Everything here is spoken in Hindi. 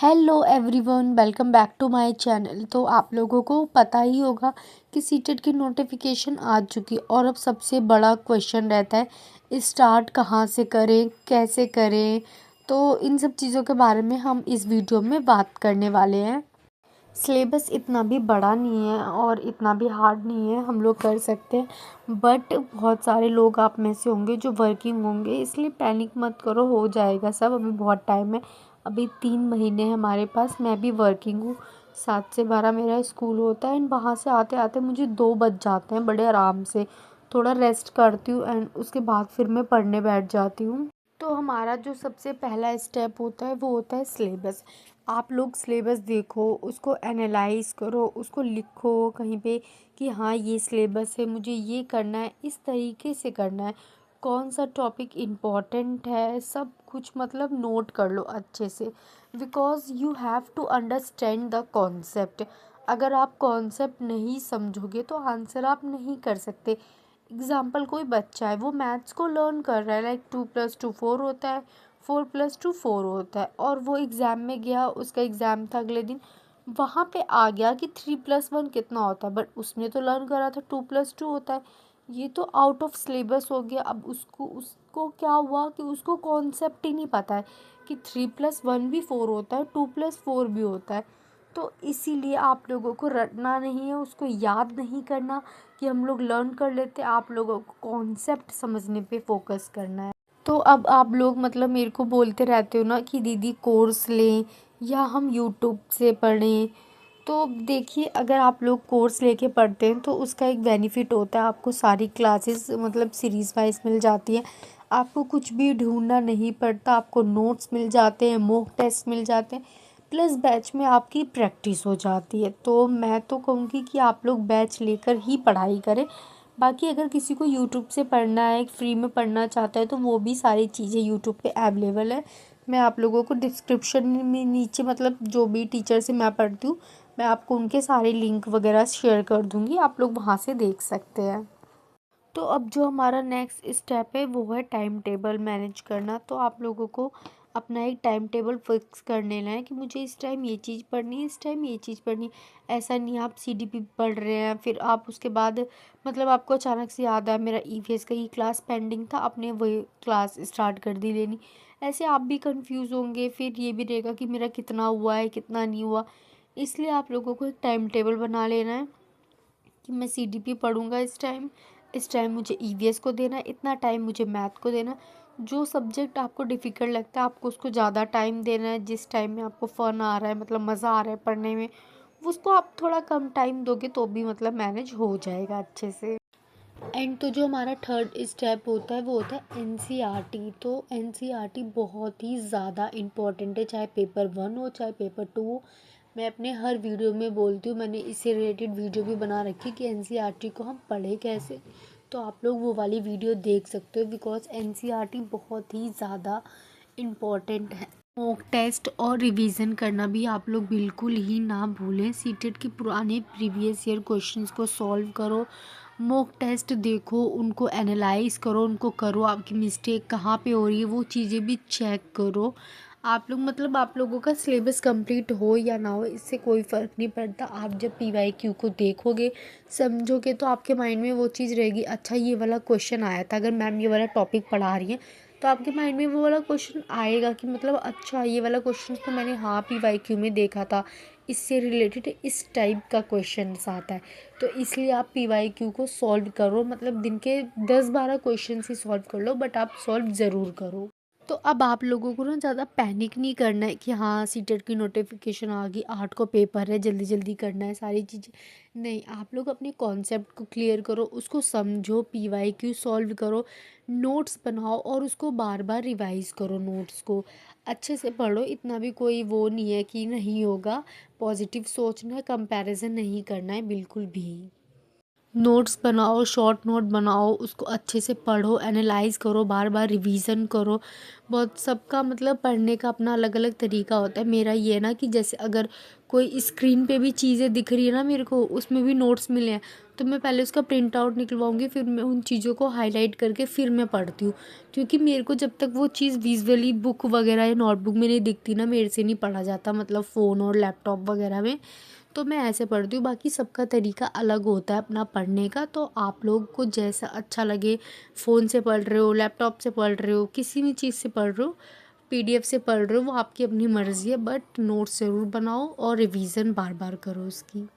Hello everyone, welcome back to my channel. तो आप लोगों को पता ही होगा कि सीटेट की नोटिफिकेशन आ चुकी है और अब सबसे बड़ा क्वेश्चन रहता है स्टार्ट कहाँ से करें, कैसे करें। तो इन सब चीज़ों के बारे में हम इस वीडियो में बात करने वाले हैं। सिलेबस इतना भी बड़ा नहीं है और इतना भी हार्ड नहीं है, हम लोग कर सकते हैं। बट बहुत सारे लोग आप में से होंगे जो वर्किंग होंगे, इसलिए पैनिक मत करो, हो जाएगा सब। अभी बहुत टाइम है, अभी 3 महीने हैं हमारे पास। मैं भी वर्किंग हूँ, 7 से 12 मेरा स्कूल होता है एंड वहाँ से आते आते मुझे 2 बज जाते हैं बड़े आराम से। थोड़ा रेस्ट करती हूँ एंड उसके बाद फिर मैं पढ़ने बैठ जाती हूँ। तो हमारा जो सबसे पहला स्टेप होता है वो होता है सिलेबस। आप लोग सिलेबस देखो, उसको एनालाइज करो, उसको लिखो कहीं पे कि हाँ ये सिलेबस है, मुझे ये करना है, इस तरीके से करना है, कौन सा टॉपिक इम्पॉर्टेंट है, सब कुछ मतलब नोट कर लो अच्छे से। Because you have to understand the concept. अगर आप कॉन्सेप्ट नहीं समझोगे तो आंसर आप नहीं कर सकते। एग्ज़ाम्पल, कोई बच्चा है वो मैथ्स को लर्न कर रहा है, लाइक 2+2 4 होता है, 4+2 4 होता है, और वो एग्ज़ाम में गया, उसका एग्ज़ाम था अगले दिन, वहाँ पे आ गया कि 3+1 कितना होता है, बट उसने तो लर्न करा था 2+2 होता है। ये तो आउट ऑफ सिलेबस हो गया। अब उसको उसको क्या हुआ कि उसको कॉन्सेप्ट ही नहीं पता है कि 3+1 भी 4 होता है, 2+4 भी होता है। तो इसीलिए आप लोगों को रटना नहीं है, उसको याद नहीं करना कि हम लोग लर्न कर लेते, आप लोगों को कॉन्सेप्ट समझने पे फोकस करना है। तो अब आप लोग मतलब मेरे को बोलते रहते हो ना कि दीदी कोर्स लें या हम यूट्यूब से पढ़ें। तो देखिए, अगर आप लोग कोर्स लेके पढ़ते हैं तो उसका एक बेनिफिट होता है, आपको सारी क्लासेस मतलब सीरीज़ वाइज मिल जाती है, आपको कुछ भी ढूंढना नहीं पड़ता, आपको नोट्स मिल जाते हैं, मॉक टेस्ट मिल जाते हैं, प्लस बैच में आपकी प्रैक्टिस हो जाती है। तो मैं तो कहूँगी कि आप लोग बैच लेकर ही पढ़ाई करें। बाकी अगर किसी को यूट्यूब से पढ़ना है, फ्री में पढ़ना चाहता है, तो वो भी सारी चीज़ें यूट्यूब पे अवेलेबल है। मैं आप लोगों को डिस्क्रिप्शन में नीचे मतलब जो भी टीचर से मैं पढ़ती हूँ, मैं आपको उनके सारे लिंक वगैरह शेयर कर दूँगी, आप लोग वहाँ से देख सकते हैं। तो अब जो हमारा नेक्स्ट स्टेप है वो है टाइम टेबल मैनेज करना। तो आप लोगों को अपना एक टाइम टेबल फिक्स कर लेना है कि मुझे इस टाइम ये चीज़ पढ़नी है, इस टाइम ये चीज़ पढ़नी है। ऐसा नहीं आप सीडीपी पढ़ रहे हैं फिर आप उसके बाद मतलब आपको अचानक से याद आया मेरा ईवीएस का ये क्लास पेंडिंग था, आपने वही क्लास स्टार्ट कर दी लेनी। ऐसे आप भी कंफ्यूज होंगे, फिर ये भी रहेगा कि मेरा कितना हुआ है कितना नहीं हुआ। इसलिए आप लोगों को एक टाइम टेबल बना लेना है कि मैं सीडीपी पढ़ूँगा इस टाइम मुझे ईवीएस को देना है, इतना टाइम मुझे मैथ को देना है। जो सब्जेक्ट आपको डिफ़िकल्ट लगता है आपको उसको ज़्यादा टाइम देना है, जिस टाइम में आपको फ़न आ रहा है मतलब मज़ा आ रहा है पढ़ने में, उसको आप थोड़ा कम टाइम दोगे तो भी मतलब मैनेज हो जाएगा अच्छे से। एंड तो जो हमारा थर्ड स्टेप होता है वो होता है एनसीईआरटी। तो एनसीईआरटी बहुत ही ज़्यादा इम्पोर्टेंट है, चाहे पेपर 1 हो चाहे पेपर 2 हो। मैं अपने हर वीडियो में बोलती हूँ, मैंने इससे रिलेटेड वीडियो भी बना रखी है कि एनसीईआरटी को हम पढ़ें कैसे। तो आप लोग वो वाली वीडियो देख सकते हो, बिकॉज एनसीईआरटी बहुत ही ज़्यादा इम्पॉर्टेंट है। मॉक टेस्ट और रिवीजन करना भी आप लोग बिल्कुल ही ना भूलें। सीटेट के पुराने प्रीवियस ईयर क्वेश्चंस को सॉल्व करो, मॉक टेस्ट देखो, उनको एनालाइज करो, उनको करो, आपकी मिस्टेक कहाँ पे हो रही है वो चीज़ें भी चेक करो। आप लोग मतलब आप लोगों का सिलेबस कंप्लीट हो या ना हो इससे कोई फ़र्क नहीं पड़ता। आप जब पीवाईक्यू को देखोगे समझोगे तो आपके माइंड में वो चीज़ रहेगी, अच्छा ये वाला क्वेश्चन आया था, अगर मैम ये वाला टॉपिक पढ़ा रही हैं तो आपके माइंड में वो वाला क्वेश्चन आएगा कि मतलब अच्छा ये वाला क्वेश्चन तो मैंने हाँ पीवाईक्यू में देखा था, इससे रिलेटेड इस टाइप का क्वेश्चन आता है। तो इसलिए आप पीवाईक्यू को सॉल्व करो, मतलब दिन के 10-12 क्वेश्चन ही सॉल्व कर लो, बट आप सॉल्व ज़रूर करो। तो अब आप लोगों को ना ज़्यादा पैनिक नहीं करना है कि हाँ सीटेट की नोटिफिकेशन आ गई, 8 को पेपर है, जल्दी जल्दी करना है सारी चीज़ें। नहीं, आप लोग अपने कॉन्सेप्ट को क्लियर करो, उसको समझो, पीवाईक्यू सॉल्व करो, नोट्स बनाओ और उसको बार बार रिवाइज़ करो, नोट्स को अच्छे से पढ़ो। इतना भी कोई वो नहीं है कि नहीं होगा, पॉजिटिव सोचना है, कंपैरिजन नहीं करना है बिल्कुल भी। नोट्स बनाओ, शॉर्ट नोट बनाओ, उसको अच्छे से पढ़ो, एनालाइज करो, बार बार रिवीजन करो। बहुत सबका मतलब पढ़ने का अपना अलग अलग तरीका होता है। मेरा ये है ना कि जैसे अगर कोई स्क्रीन पे भी चीज़ें दिख रही है ना मेरे को, उसमें भी नोट्स मिले हैं, तो मैं पहले उसका प्रिंट आउट निकलवाऊँगी, फिर मैं उन चीज़ों को हाईलाइट करके फिर मैं पढ़ती हूँ। क्योंकि मेरे को जब तक वो चीज़ विजुअली बुक वगैरह या नोटबुक में नहीं दिखती ना, मेरे से नहीं पढ़ा जाता, मतलब फ़ोन और लैपटॉप वगैरह में। तो मैं ऐसे पढ़ती हूँ। बाकी सबका तरीका अलग होता है अपना पढ़ने का, तो आप लोग को जैसा अच्छा लगे, फ़ोन से पढ़ रहे हो, लैपटॉप से पढ़ रहे हो, किसी भी चीज़ से पढ़ रहे हो, पीडीएफ से पढ़ रहे हो, वो आपकी अपनी मर्ज़ी है, बट नोट्स ज़रूर बनाओ और रिवीजन बार बार करो उसकी।